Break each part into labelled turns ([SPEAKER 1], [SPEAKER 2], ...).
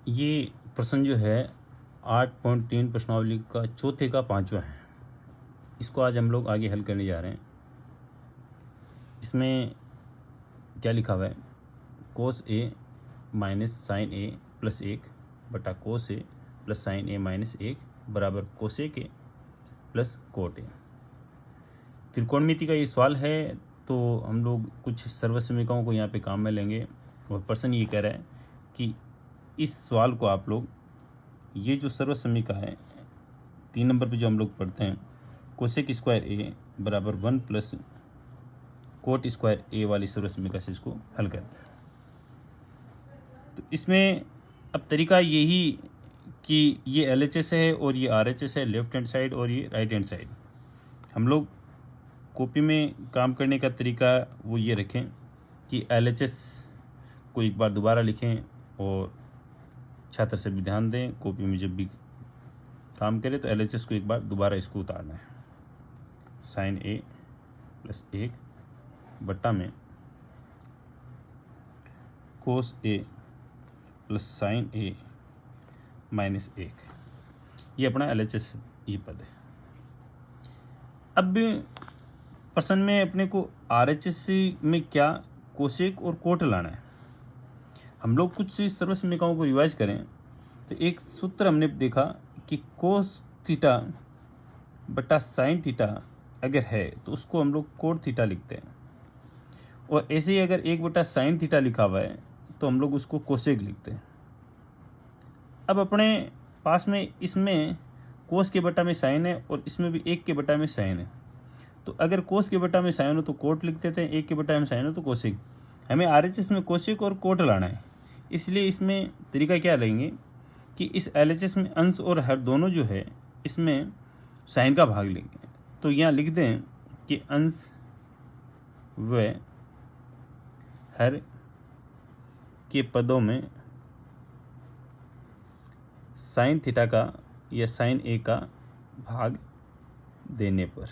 [SPEAKER 1] ये प्रश्न जो है 8.3 प्रश्नावली का चौथे का पांचवा है। इसको आज हम लोग आगे हल करने जा रहे हैं। इसमें क्या लिखा हुआ है, cos A minus sine A plus एक बटा cos A plus sine A minus एक बराबर cosec A plus cot A. त्रिकोणमिति का ये सवाल है, तो हम लोग कुछ सर्वसमीकरणों को यहाँ पे काम में लेंगे। और प्रश्न ये कह रहा है कि इस सवाल को आप लोग, ये जो सर्वसमीका है 3 नंबर पे जो हम लोग पढ़ते हैं, कोसेक स्क्वायर ए बराबर 1 प्लस कोट स्क्वायर ए वाली सर्वसमीका से इसको हल करते हैं। तो इसमें अब तरीका यही कि ये LHS है और ये RHS है, लेफ्ट हैंड साइड और ये राइट हैंड साइड। हम लोग कॉपी में काम करने का तरीका वो ये रखें कि LHS को एक बार दोबारा लिखें और छात्र से भी ध्यान दें, कॉपी में जब भी काम करें तो LHS को एक बार दोबारा इसको उतारना है। साइन ए प्लस एक बट्टा में कोस A plus sine A minus एक, ये अपना LHS ये पद है। अब प्रश्न में अपने को RHS में क्या कोसेक और कोट लाना है। हम लोग कुछ सर्वसमीकरणों को रिवाइज करें तो एक सूत्र हमने देखा कि कोस थीटा बटा साइन थीटा अगर है तो उसको हम लोग कोट थीटा लिखते हैं, और ऐसे ही अगर एक बटा साइन थीटा लिखा हुआ है तो हम लोग उसको कोसेक लिखते हैं। अब अपने पास में इसमें कोस के बटा में साइन है और इसमें भी एक के बटा में साइन है, तो अगर कोस के बटा में साइन हो तो कोट लिख देते हैं, एक के बटा में साइन हो तो कोसेक। हमें RHS में कोसेक और कोट लाना है, इसलिए इसमें तरीका क्या लेंगे कि इस LHS में अंश और हर दोनों जो है इसमें साइन का भाग लेंगे। तो यहाँ लिख दें कि अंश व हर के पदों में साइन थीटा का या साइन ए का भाग देने पर।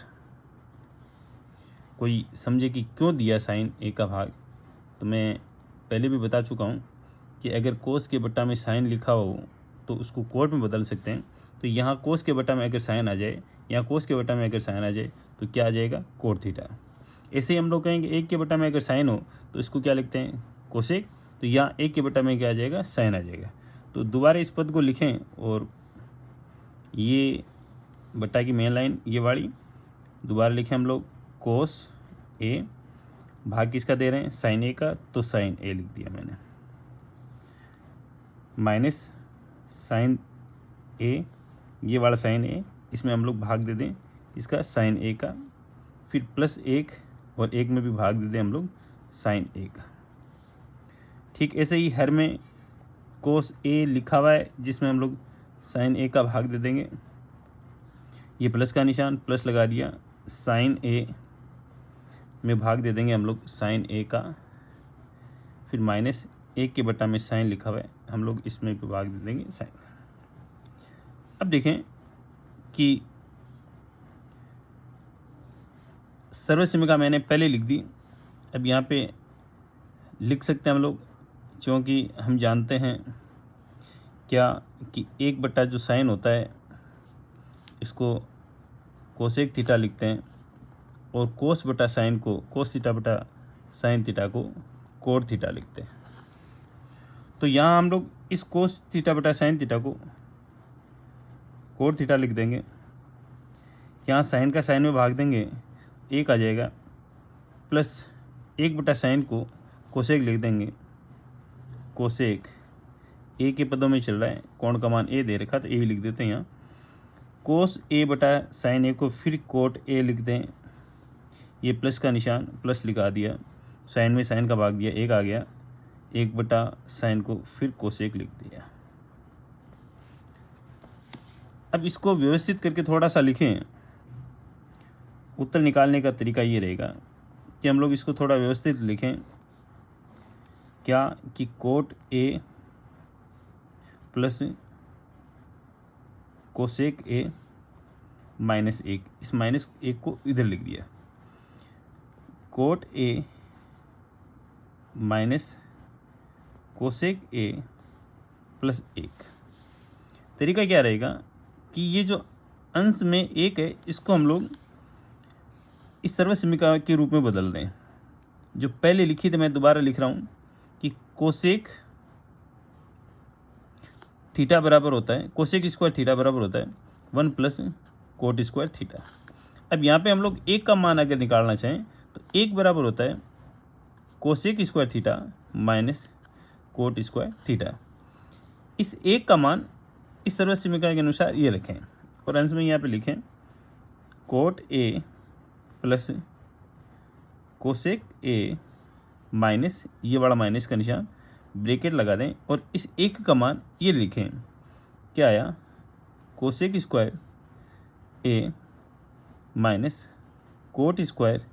[SPEAKER 1] कोई समझे कि क्यों दिया साइन ए का भाग, तो मैं पहले भी बता चुका हूँ कि अगर कोस के बटा में साइन लिखा हो तो उसको कोट में बदल सकते हैं। तो यहाँ कोस के बटा में अगर साइन आ जाए, यहाँ कोस के बटा में अगर साइन आ जाए तो क्या आ जाएगा, कोट थीटा। ऐसे ही हम लोग कहेंगे एक के बटा में अगर साइन हो तो इसको क्या लिखते हैं, कोसेक। तो यहाँ एक के बटा में क्या आ जाएगा, साइन आ जाएगा। तो दोबारा इस पद को लिखें और ये बटा की मेन लाइन ये वाली दोबारा लिखें हम लोग, कोस ए भाग किसका दे रहे हैं, साइन ए का, तो साइन ए लिख दिया मैंने, माइनस साइन ए, ये वाला साइन ए, इसमें हम लोग भाग दे दें इसका साइन ए का, फिर प्लस एक और एक में भी भाग दे दें हम लोग साइन ए का। ठीक ऐसे ही हर में कोस ए लिखा हुआ है जिसमें हम लोग साइन ए का भाग दे देंगे, ये प्लस का निशान प्लस लगा दिया, साइन ए में भाग दे देंगे हम लोग साइन ए का, फिर माइनस एक के बटा में साइन लिखा हुआ है हम लोग इसमें भी भाग दे देंगे साइन। अब देखें कि सर्वसमीका मैंने पहले लिख दी, अब यहाँ पे लिख सकते हैं हम लोग, क्योंकि हम जानते हैं क्या कि एक बटा जो साइन होता है इसको कोसेक थीटा लिखते हैं, और कोस बटा साइन को, कोस थीटा बटा साइन थीटा को कोट थीटा लिखते हैं। तो यहाँ हम लोग इस कोस थीटा बटा साइन थीटा को कोट थीटा लिख देंगे, यहाँ साइन का साइन में भाग देंगे एक आ जाएगा, प्लस एक बटा साइन को कोसेक लिख देंगे, कोसेक ए के पदों में चल रहा है, कोण का मान ए दे रखा तो ए लिख देते हैं यहाँ, कोस ए बटा साइन ए को फिर कोट ए लिख दें, ये प्लस का निशान प्लस लिखा दिया, साइन में साइन का भाग दिया एक आ गया, एक बटा साइन को फिर कोसेक लिख दिया। अब इसको व्यवस्थित करके थोड़ा सा लिखें, उत्तर निकालने का तरीका ये रहेगा कि हम लोग इसको थोड़ा व्यवस्थित लिखें, क्या कि cot A plus cosec A minus एक, इस माइनस एक को इधर लिख दिया, cot A minus cosec A plus 1। तरीका क्या रहेगा कि ये जो अंश में 1 है इसको हम लोग इस सर्वसमीका के रूप में बदल दें। जो पहले लिखी थी मैं दोबारा लिख रहा हूँ कि कोसेक थीटा बराबर होता है, कोसेक स्क्वायर थीटा बराबर होता है 1 प्लस कोट स्क्वायर थीटा। अब यहाँ पे हम लोग 1 का मान अगर निकालना चाहें तो 1 बराबर होता है cosec square theta minus cot square theta. इस 1 का मान इस सर्वसमीकरण के अनुसार ये रखें और अंश में यहाँ पे लिखें cot A plus cosec A minus ये बड़ा माइनस का निशान, ब्रैकेट लगा दें और इस 1 का मान ये लिखें, क्या आया कोसेक स्क्वायर ए माइनस कोट स्क्वायर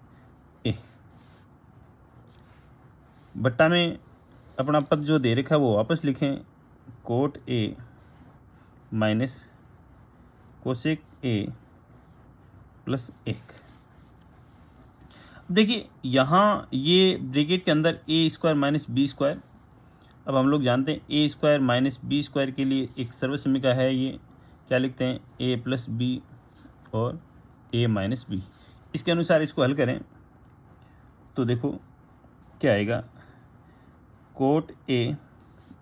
[SPEAKER 1] ए। बट्टा में अपना पद जो दे रखा है वो वापस लिखें, cot A minus cosec A plus 1। देखिए यहाँ ये ब्रैकेट के अंदर ए स्क्वायर माइनस बी स्क्वायर, अब हम लोग जानते हैं ए स्क्वायर माइनस बी स्क्वायर के लिए एक सर्वसमीका है, ये क्या लिखते हैं ए प्लस बी और ए माइनस बी। इसके अनुसार इसको हल करें तो देखो क्या आएगा, कोट ए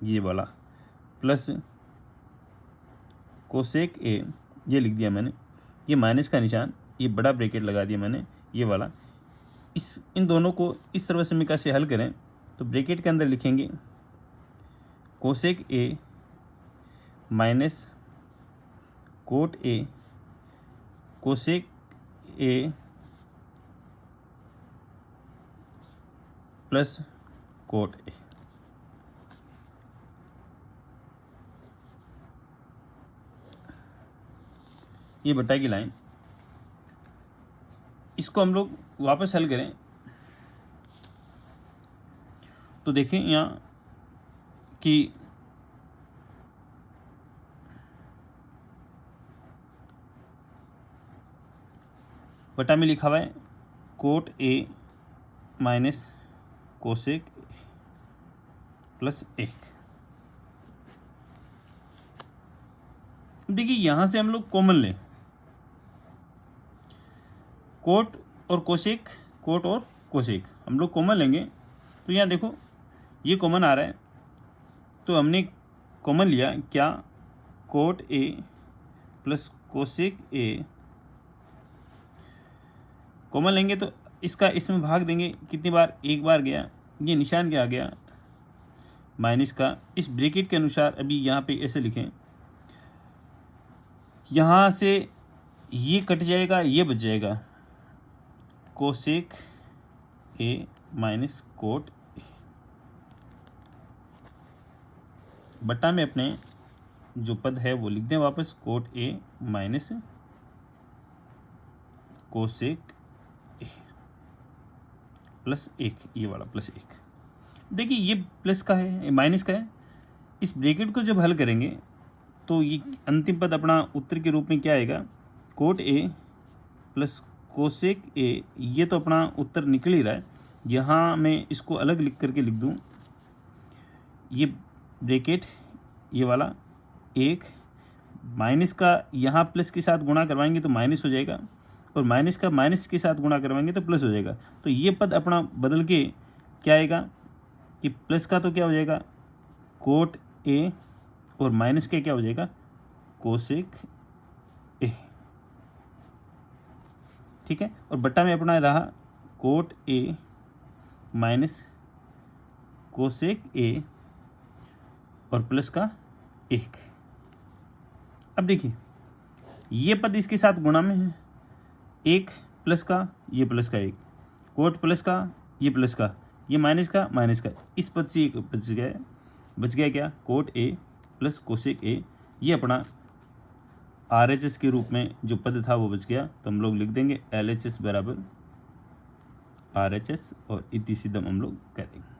[SPEAKER 1] ये वाला प्लस कोसेक ए ये लिख दिया मैंने, ये माइनस का निशान, ये बड़ा ब्रैकेट लगा दिया मैंने ये वाला। इन दोनों को इस सर्वसमीका से हल करें तो ब्रैकेट के अंदर लिखेंगे cosec A minus cot A cosec A plus cot ए। ये बट्टा की लाइन, इसको हम लोग वापस हल करें तो देखें यहाँ कि बटा में लिखा हुआ है cot A minus cosec plus 1। देखिए यहां से हम लोग कॉमन लें, कोट और कोसेक, कोट और कोसेक हम लोग कॉमन लेंगे तो यहाँ देखो ये कॉमन आ रहा है तो हमने कॉमन लिया क्या, cot A plus cosec A common लेंगे तो इसका इसमें भाग देंगे कितनी बार, एक बार गया, ये निशान क्या आ गया माइनस का। इस ब्रैकेट के अनुसार अभी यहाँ पे ऐसे लिखें, यहाँ से ये कट जाएगा, ये बच जाएगा cosec A minus cot A. बट्टा में अपने जो पद है वो लिख दें वापस, cot A minus cosec A plus 1, ये वाला प्लस 1। देखिए ये प्लस का है, ये माइनस का है। इस ब्रैकेट को जब हल करेंगे तो ये अंतिम पद अपना उत्तर के रूप में क्या आएगा, कोट ए प्लस कोसेक ए। ये तो अपना उत्तर निकल ही रहा है, यहाँ मैं इसको अलग लिख करके लिख दूँ, ये ब्रैकेट ये वाला 1 माइनस का यहाँ प्लस के साथ गुणा करवाएंगे तो माइनस हो जाएगा और माइनस का माइनस के साथ गुणा करवाएंगे तो प्लस हो जाएगा। तो ये पद अपना बदल के क्या आएगा कि प्लस का तो क्या हो जाएगा कोट ए और माइनस के क्या हो जाएगा कोसेक ए, ठीक है। और बट्टा में अपना रहा कोट ए माइनस कोसेक ए और प्लस का 1। अब देखिए ये पद इसके साथ गुणा में है, 1 प्लस का ये प्लस का 1, कोट प्लस का ये प्लस का ये माइनस का, इस पद से एक बच गया क्या कोट ए प्लस कोसेक ए। ये अपना RHS के रूप में जो पद था वो बच गया, तो हम लोग लिख देंगे LHS बराबर RHS और इति सिद्धम हम लोग कह देंगे।